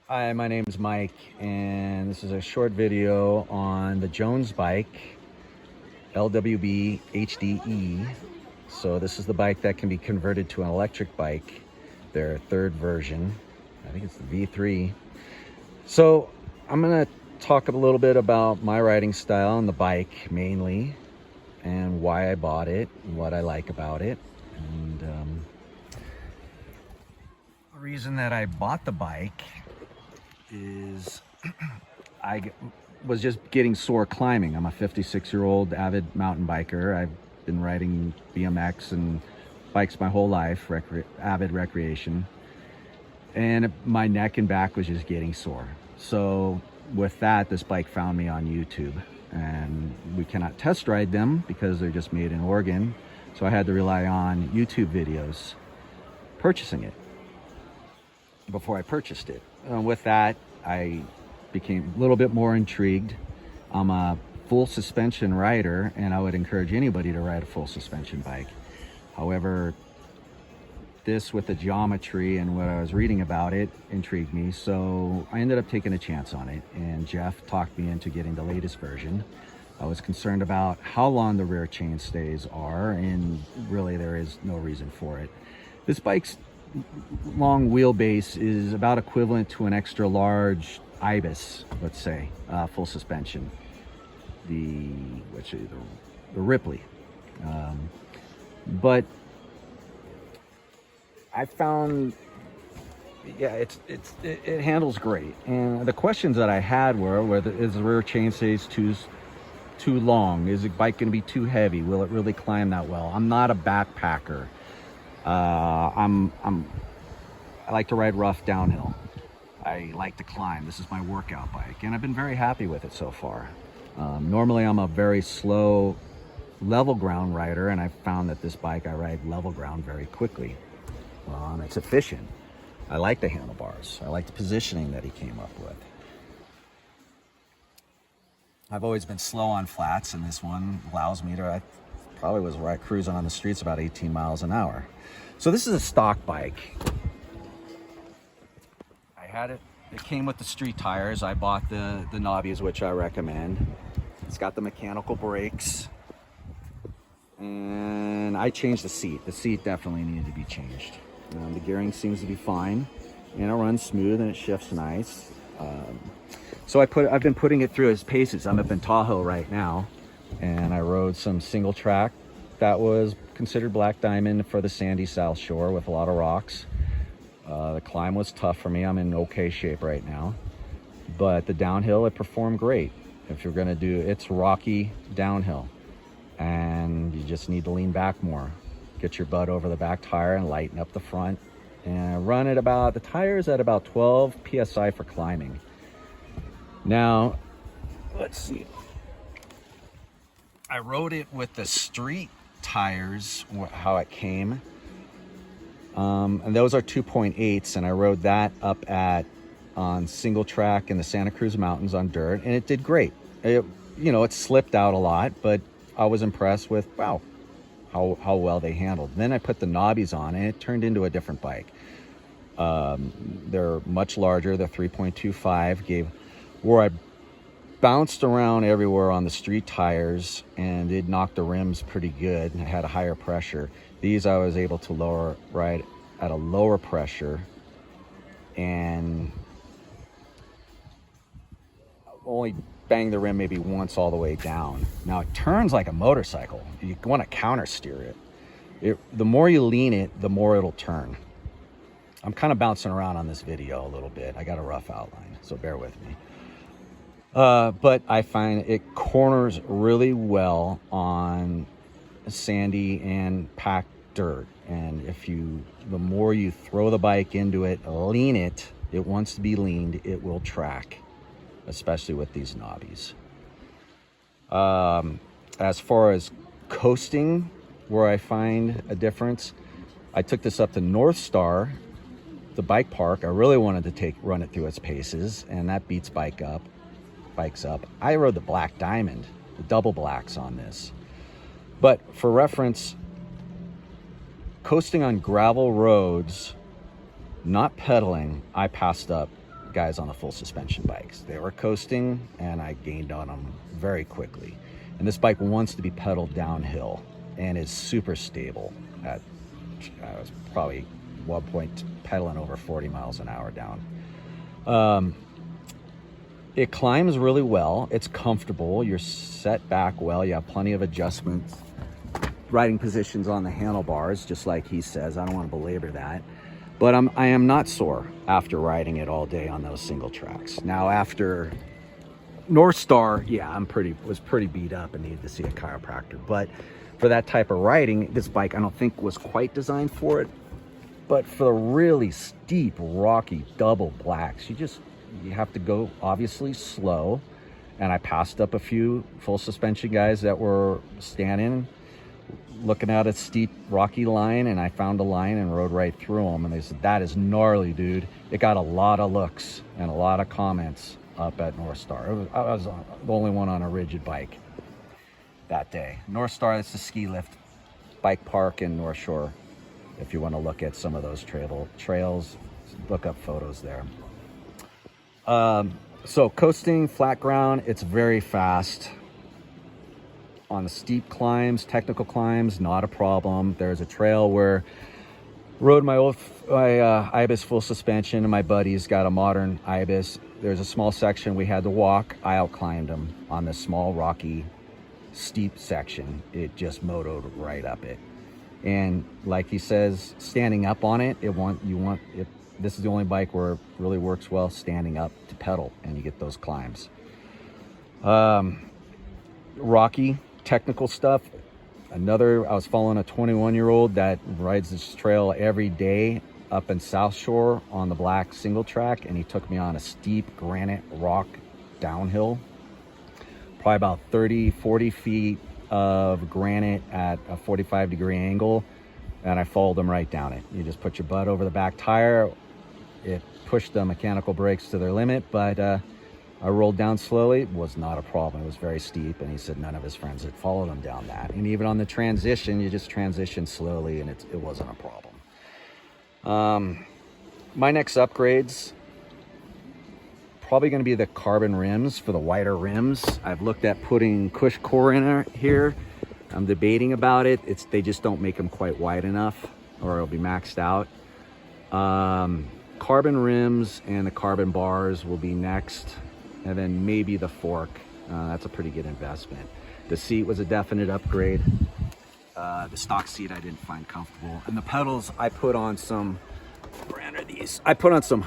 Hi, my name is Mike, and this is a short video on the Jones Bike LWB HDE. So this is the bike that can be converted to an electric bike, their third version. I think it's the V3. So I'm gonna talk a little bit about my riding style and the bike mainly, and why I bought it, and what I like about it. And the reason that I bought the bike is I was just getting sore climbing. I'm a 56-year-old avid mountain biker. I've been riding BMX and bikes my whole life, avid recreation. And my neck and back was just getting sore. So with that, this bike found me on YouTube. And we cannot test ride them because they're just made in Oregon. So I had to rely on YouTube videos purchasing it before I purchased it. With that, I became a little bit more intrigued. I'm a full suspension rider, and I would encourage anybody to ride a full suspension bike. However, this with the geometry and what I was reading about it intrigued me, so I ended up taking a chance on it, and Jeff talked me into getting the latest version. I was concerned about how long the rear chain stays are, and really there is no reason for it. This bike's long wheelbase is about equivalent to an extra large Ibis, let's say, full suspension, the Ripley, but I found, yeah, it handles great. And the questions that I had were, whether is the rear chain stays too long, is the bike going to be too heavy, will it really climb that well? I'm not a backpacker. I like to ride rough downhill. I like to climb. This is my workout bike, and I've been very happy with it so far. Normally I'm a very slow level ground rider, and I found that this bike I ride level ground very quickly. It's efficient. I like the handlebars. I like the positioning that he came up with. I've always been slow on flats, and this one allows me to, I probably was cruising on the streets about 18 miles an hour. So this is a stock bike. I had it, it came with the street tires. I bought the knobbies, which I recommend. It's got the mechanical brakes. And I changed the seat. The seat definitely needed to be changed. The gearing seems to be fine, and it runs smooth and it shifts nice. So I've been putting it through its paces. I'm up in Tahoe right now, and I rode some single track that was considered black diamond for the sandy South Shore with a lot of rocks. The climb was tough for me. I'm in okay shape right now, but the downhill, it performed great. If you're gonna do, it's rocky downhill, and you just need to lean back more. Get your butt over the back tire and lighten up the front, and run at about, the tires at about 12 PSI for climbing. Now, let's see. I rode it with the street tires, how it came. And those are 2.8s, and I rode that up on single track in the Santa Cruz Mountains on dirt, and it did great. It slipped out a lot, but I was impressed with, wow, how well they handled. Then I put the knobbies on, and it turned into a different bike. They're much larger. They're 3.25, where I bounced around everywhere on the street tires, and it knocked the rims pretty good. I had a higher pressure. These I was able to ride at a lower pressure, and only bang the rim maybe once all the way down. Now it turns like a motorcycle. You want to counter steer it. The more you lean it, the more it'll turn. I'm kind of bouncing around on this video a little bit. I got a rough outline, so bear with me. But I find it corners really well on sandy and packed dirt. And the more you throw the bike into it, lean it, it wants to be leaned, it will track, especially with these knobbies. As far as coasting, where I find a difference, I took this up to North Star, the bike park. I really wanted to run it through its paces, and that beats bikes up. I rode the black diamond, the double blacks on this. But for reference, coasting on gravel roads, not pedaling, I passed up guys on the full suspension bikes. They were coasting and I gained on them very quickly. And this bike wants to be pedaled downhill and is super stable. I was probably at one point pedaling over 40 miles an hour down. It climbs really well. It's comfortable. You're set back well. You have plenty of adjustments, riding positions on the handlebars, just like he says. I don't want to belabor that. But I am not sore after riding it all day on those single tracks. Now after North Star, yeah, was pretty beat up and needed to see a chiropractor. But for that type of riding, this bike I don't think was quite designed for it. But for the really steep, rocky double blacks, you have to go obviously slow. And I passed up a few full suspension guys that were standing, looking at a steep rocky line, and I found a line and rode right through them, and they said, that is gnarly, dude. It got a lot of looks and a lot of comments up at North Star. I was the only one on a rigid bike that day. North Star, it's the ski lift bike park in North Shore. If you want to look at some of those trails, look up photos there. So coasting, flat ground, it's very fast. On the steep climbs, technical climbs, not a problem. There's a trail where I rode my Ibis full suspension, and my buddy's got a modern Ibis. There's a small section we had to walk. I outclimbed them on this small, rocky, steep section. It just motoed right up it. And like he says, standing up on it, this is the only bike where it really works well standing up to pedal, and you get those climbs. Rocky, technical stuff. I was following a 21-year-old that rides this trail every day up in South Shore on the black single track, and he took me on a steep granite rock downhill, probably about 40 feet of granite at a 45-degree angle, and I followed him right down it. You just put your butt over the back tire. It pushed the mechanical brakes to their limit, but I rolled down slowly. It was not a problem. It was very steep, and he said none of his friends had followed him down that. And even on the transition, you just transition slowly, and it wasn't a problem. My next upgrades, probably going to be the carbon rims for the wider rims. I've looked at putting Cush core in here. I'm debating about it. They just don't make them quite wide enough, or it'll be maxed out. Carbon rims and the carbon bars will be next. And then maybe the fork. That's a pretty good investment. The seat was a definite upgrade. The stock seat I didn't find comfortable. And the pedals, I put on some, what brand are these? I put on some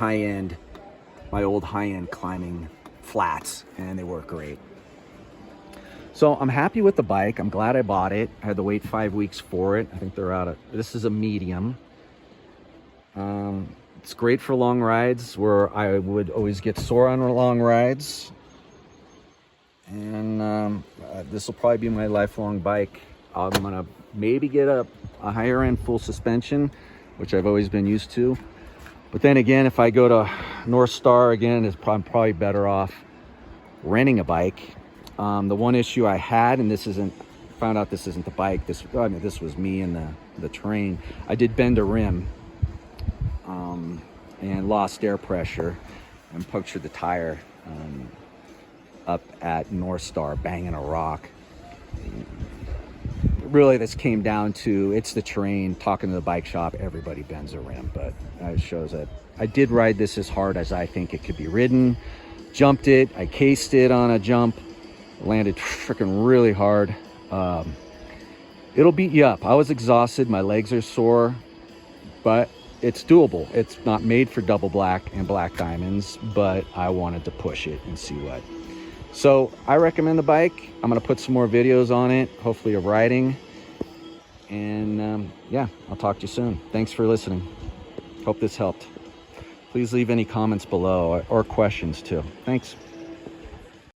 my old high-end climbing flats, and they work great. So I'm happy with the bike. I'm glad I bought it. I had to wait 5 weeks for it. I think this is a medium. It's great for long rides where I would always get sore on long rides. And this will probably be my lifelong bike. I'm gonna maybe get a higher end full suspension, which I've always been used to. But then again, if I go to North Star again, I'm probably better off renting a bike. The one issue I had, and found out this isn't the bike, this was me in the terrain. I did bend a rim and lost air pressure and punctured the tire up at North Star, banging a rock. Really, this came down to, it's the terrain. Talking to the bike shop, everybody bends a rim, but it shows that I did ride this as hard as I think it could be ridden. Jumped it, I cased it on a jump, landed freaking really hard. It'll beat you up. I was exhausted, my legs are sore, but it's doable. It's not made for double black and black diamonds, but I wanted to push it and see what. So I recommend the bike. I'm gonna put some more videos on it, hopefully of riding. And yeah, I'll talk to you soon. Thanks for listening. Hope this helped. Please leave any comments below or questions too. Thanks.